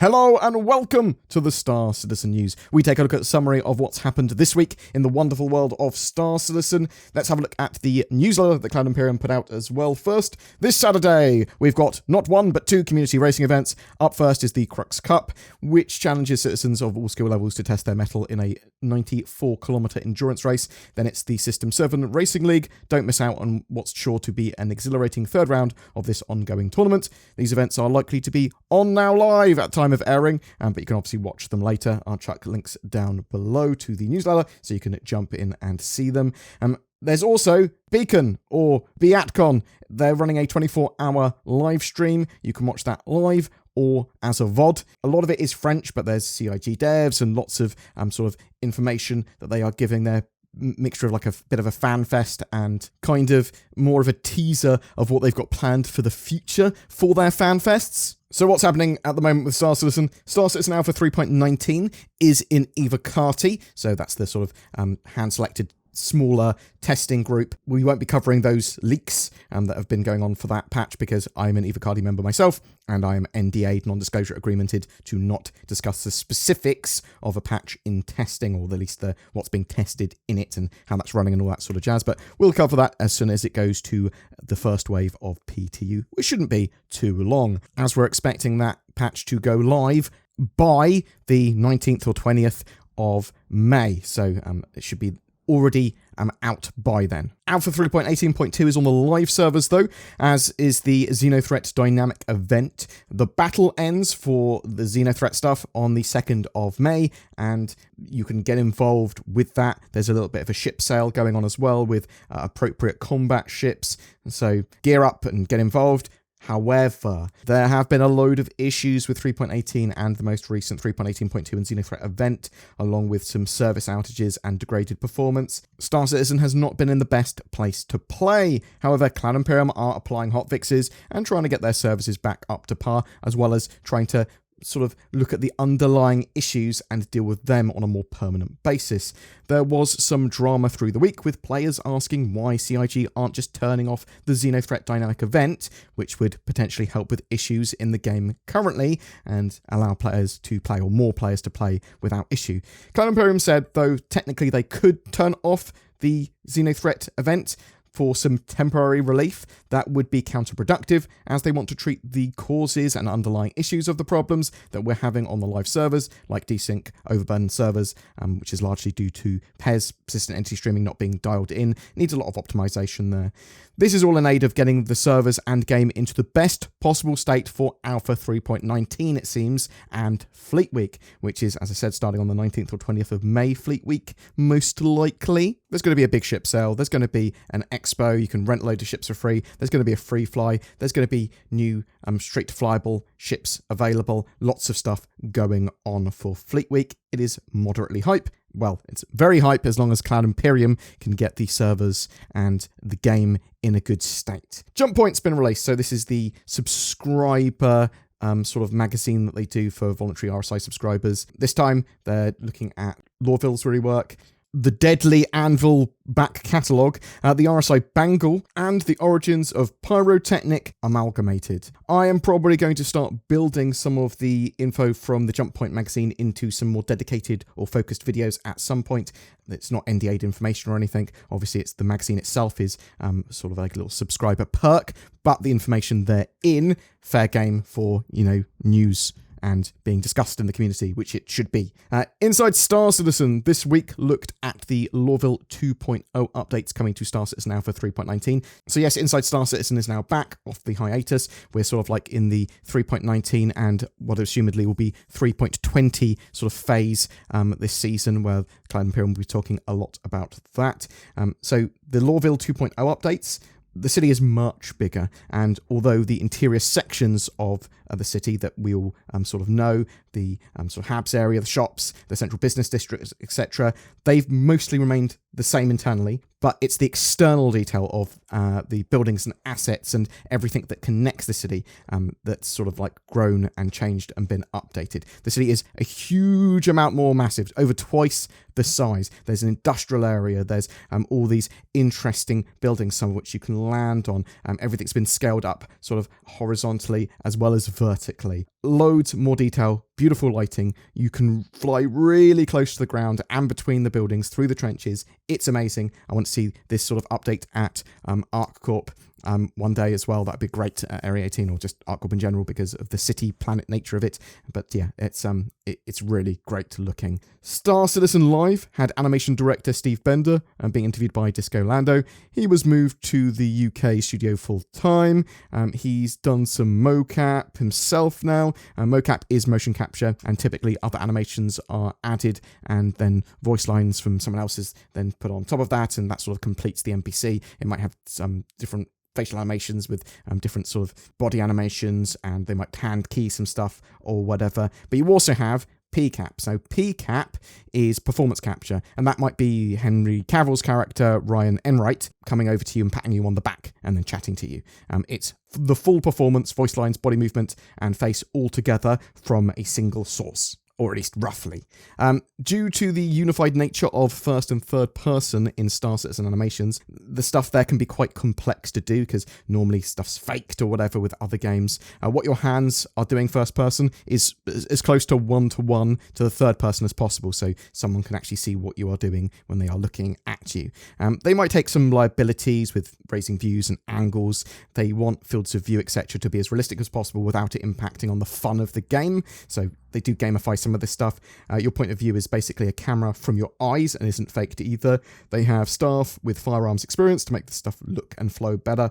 Hello and welcome to the Star Citizen News. We take a look at a summary of what's happened this week in the wonderful world of Star Citizen. Let's have a look at the newsletter that Cloud Imperium put out as well. First, this Saturday, we've got not one but two community racing events. Up first is the Crux Cup, which challenges citizens of all skill levels to test their mettle in a 94-kilometre endurance race. Then it's the System 7 Racing League. Don't miss out on what's sure to be an exhilarating third round of this ongoing tournament. These events are likely to be on now live at time of airing, but you can obviously watch them later. I'll chuck links down below to the newsletter so you can jump in and see them. There's also Beacon or BeatCon. They're running a 24-hour live stream. You can watch that live or as a VOD. A lot of it is French, but there's CIG devs and lots of sort of information that they are giving there. Mixture of like a bit of a fan fest and kind of more of a teaser of what they've got planned for the future for their fan fests. So what's happening at the moment with Star Citizen? Star Citizen Alpha 3.19 is in Evocati, so that's the sort of hand-selected smaller testing group. We won't be covering those leaks that have been going on for that patch because I'm an Evocati member myself and I am NDA'd, non-disclosure agreemented, to not discuss the specifics of a patch in testing, or at least what's being tested in it and how that's running and all that sort of jazz. But we'll cover that as soon as it goes to the first wave of PTU, which shouldn't be too long, as we're expecting that patch to go live by the 19th or 20th of May. So it should be already out by then. Alpha 3.18.2 is on the live servers though, as is the Xenothreat Dynamic event. The battle ends for the Xenothreat stuff on the 2nd of May, and you can get involved with that. There's a little bit of a ship sale going on as well with appropriate combat ships, so gear up and get involved. However, there have been a load of issues with 3.18 and the most recent 3.18.2 and Xenothreat event, along with some service outages and degraded performance. Star Citizen has not been in the best place to play. However, Cloud Imperium are applying hotfixes and trying to get their services back up to par, as well as trying to sort of look at the underlying issues and deal with them on a more permanent basis. There was some drama through the week with players asking why CIG aren't just turning off the Xenothreat Dynamic event, which would potentially help with issues in the game currently and allow players to play, or more players to play, without issue. Cloud Imperium said, though technically they could turn off the Xenothreat event for some temporary relief, that would be counterproductive, as they want to treat the causes and underlying issues of the problems that we're having on the live servers, like desync, overburden servers, which is largely due to PES, persistent entity streaming, not being dialed in. Needs a lot of optimization there. This is all in aid of getting the servers and game into the best possible state for Alpha 3.19, it seems, and Fleet Week, which is, as I said, starting on the 19th or 20th of May, Fleet Week, most likely. There's going to be a big ship sale. There's going to be an expo. You can rent a load of ships for free. There's going to be a free fly. There's going to be new straight to flyable ships available. Lots of stuff going on for Fleet Week. It is moderately hype. Well, it's very hype as long as Cloud Imperium can get the servers and the game in a good state. Jump Point's been released, so this is the subscriber sort of magazine that they do for voluntary RSI subscribers. This time, they're looking at Lorville's rework, the Deadly Anvil back catalogue, the RSI Bangle, and the origins of Pyrotechnic amalgamated. I am probably going to start building some of the info from the Jump Point magazine into some more dedicated or focused videos at some point. It's not NDA'd information or anything. Obviously, it's the magazine itself is sort of like a little subscriber perk, but the information therein, fair game for, news and being discussed in the community, which it should be. Inside Star Citizen this week looked at the Lorville 2.0 updates coming to Star Citizen Alpha 3.19. So yes, Inside Star Citizen is now back off the hiatus. We're sort of like in the 3.19 and what assumedly will be 3.20 sort of phase this season, where Cloud Imperium will be talking a lot about that. So the Lorville 2.0 updates, the city is much bigger, and although the interior sections of the city that we all sort of know, the sort of Habs area, the shops, the central business district, etc., they've mostly remained the same internally, but it's the external detail of the buildings and assets and everything that connects the city that's sort of like grown and changed and been updated. The city is a huge amount more massive, over twice the size. There's an industrial area, there's all these interesting buildings, some of which you can land on. Everything's been scaled up sort of horizontally as well as vertically. Loads more detail beautiful lighting. You can fly really close to the ground and between the buildings through the trenches. It's amazing. I want to see this sort of update at ArcCorp one day as well. That'd be great at Area 18, or just ArcCorp in general, because of the city planet nature of it. But yeah, it's really great looking. Star Citizen Live had animation director Steve Bender being interviewed by Disco Lando. He was moved to the UK studio full time. He's done some mocap himself now. Mocap is motion capture, and typically other animations are added, and then voice lines from someone else is then put on top of that, and that sort of completes the NPC. It might have some different facial animations with different sort of body animations, and they might hand key some stuff or whatever. But you also have PCAP. So PCAP is performance capture, and that might be Henry Cavill's character, Ryan Enright, coming over to you and patting you on the back and then chatting to you. It's the full performance, voice lines, body movement, and face all together from a single source, or at least roughly. Due to the unified nature of first and third person in Star Citizen animations, the stuff there can be quite complex to do, because normally stuff's faked or whatever with other games. What your hands are doing first person is as close to one-to-one to the third person as possible, so someone can actually see what you are doing when they are looking at you. They might take some liabilities with raising views and angles. They want fields of view, etc., to be as realistic as possible without it impacting on the fun of the game, so they do gamify some of this stuff. Your point of view is basically a camera from your eyes and isn't faked either. They have staff with firearms experience to make the stuff look and flow better.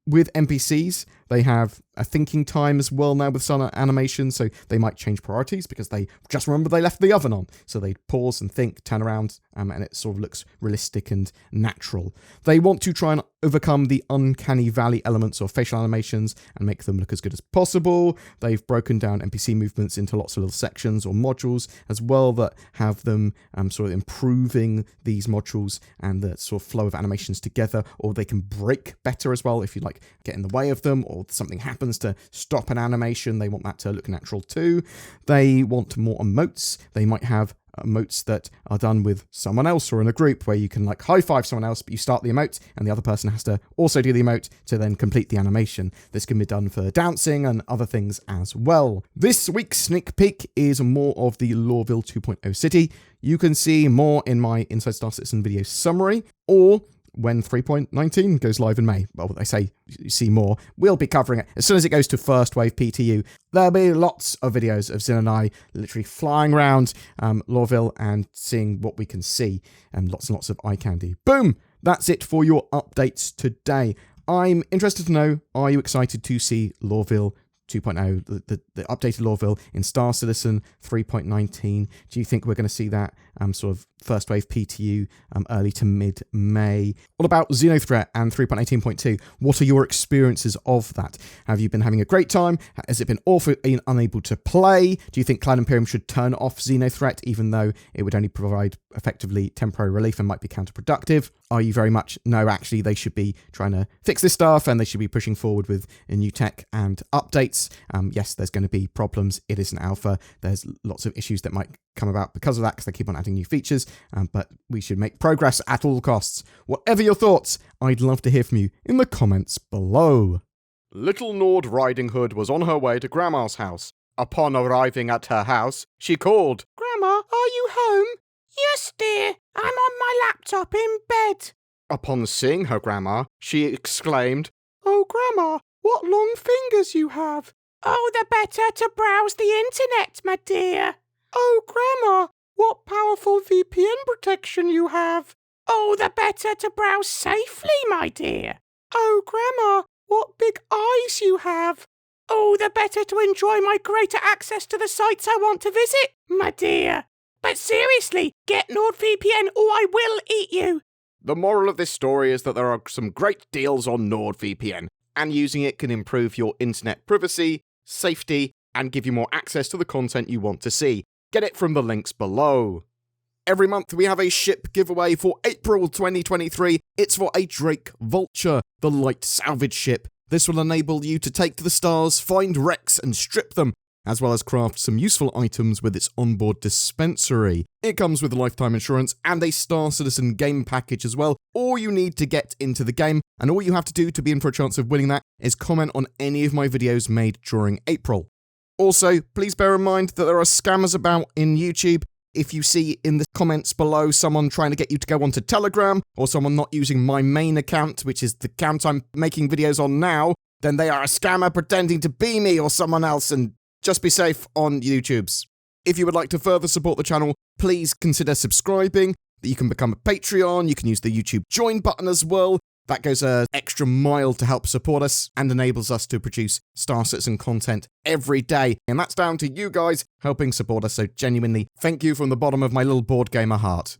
With NPCs, they have a thinking time as well now with some animations, so they might change priorities because they just remember they left the oven on. So they pause and think, turn around, and it sort of looks realistic and natural. They want to try and overcome the uncanny valley elements of facial animations and make them look as good as possible. They've broken down NPC movements into lots of little sections or modules as well that have them sort of improving these modules and the sort of flow of animations together, or they can break better as well if you like get in the way of them, or something happens to stop an animation. They want that to look natural too. They want more emotes. They might have emotes that are done with someone else or in a group where you can like high five someone else, but you start the emote and the other person has to also do the emote to then complete the animation. This can be done for dancing and other things as well. This week's sneak peek is more of the Lorville 2.0 city. You can see more in my Inside Star Citizen video summary, or when 3.19 goes live in May. Well, they say you see more. We'll be covering it as soon as it goes to first wave PTU. There'll be lots of videos of Zin and I literally flying around Lorville and seeing what we can see, and lots of eye candy. Boom! That's it for your updates today. I'm interested to know, are you excited to see Lorville 2.0, the updated Lorville in Star Citizen 3.19? Do you think we're going to see that sort of first wave PTU early to mid-May? What about Xenothreat and 3.18.2? What are your experiences of that? Have you been having a great time? Has it been awful, unable to play? Do you think Cloud Imperium should turn off Xenothreat, even though it would only provide effectively temporary relief and might be counterproductive? Are you very much, no, actually they should be trying to fix this stuff and they should be pushing forward with a new tech and updates? Yes, there's going to be problems. It is an alpha. There's lots of issues that might come about because of that, because they keep on adding new features, but we should make progress at all costs. Whatever your thoughts, I'd love to hear from you in the comments below. Little Nord Riding Hood was on her way to Grandma's house. Upon arriving at her house, she called, "Grandma, are you home?" "Yes, dear. I'm on my laptop in bed." Upon seeing her grandma, she exclaimed, "Oh, Grandma, what long fingers you have." "Oh, the better to browse the internet, my dear." "Oh, Grandma, what powerful VPN protection you have." "Oh, the better to browse safely, my dear." "Oh, Grandma, what big eyes you have." "Oh, the better to enjoy my greater access to the sites I want to visit, my dear." "But seriously, get NordVPN or I will eat you." The moral of this story is that there are some great deals on NordVPN, and using it can improve your internet privacy, safety, and give you more access to the content you want to see. Get it from the links below. Every month we have a ship giveaway for April 2023. It's for a Drake Vulture, the light salvage ship. This will enable you to take to the stars, find wrecks and strip them, as well as craft some useful items with its onboard dispensary. It comes with lifetime insurance and a Star Citizen game package as well. All you need to get into the game, and all you have to do to be in for a chance of winning that, is comment on any of my videos made during April. Also, please bear in mind that there are scammers about in YouTube. If you see in the comments below someone trying to get you to go onto Telegram, or someone not using my main account, which is the account I'm making videos on now, then they are a scammer pretending to be me or someone else, and just be safe on YouTubes. If you would like to further support the channel, please consider subscribing. You can become a Patreon, you can use the YouTube join button as well. That goes an extra mile to help support us and enables us to produce Star Citizen content every day. And that's down to you guys helping support us, so genuinely, thank you from the bottom of my little BoredGamer heart.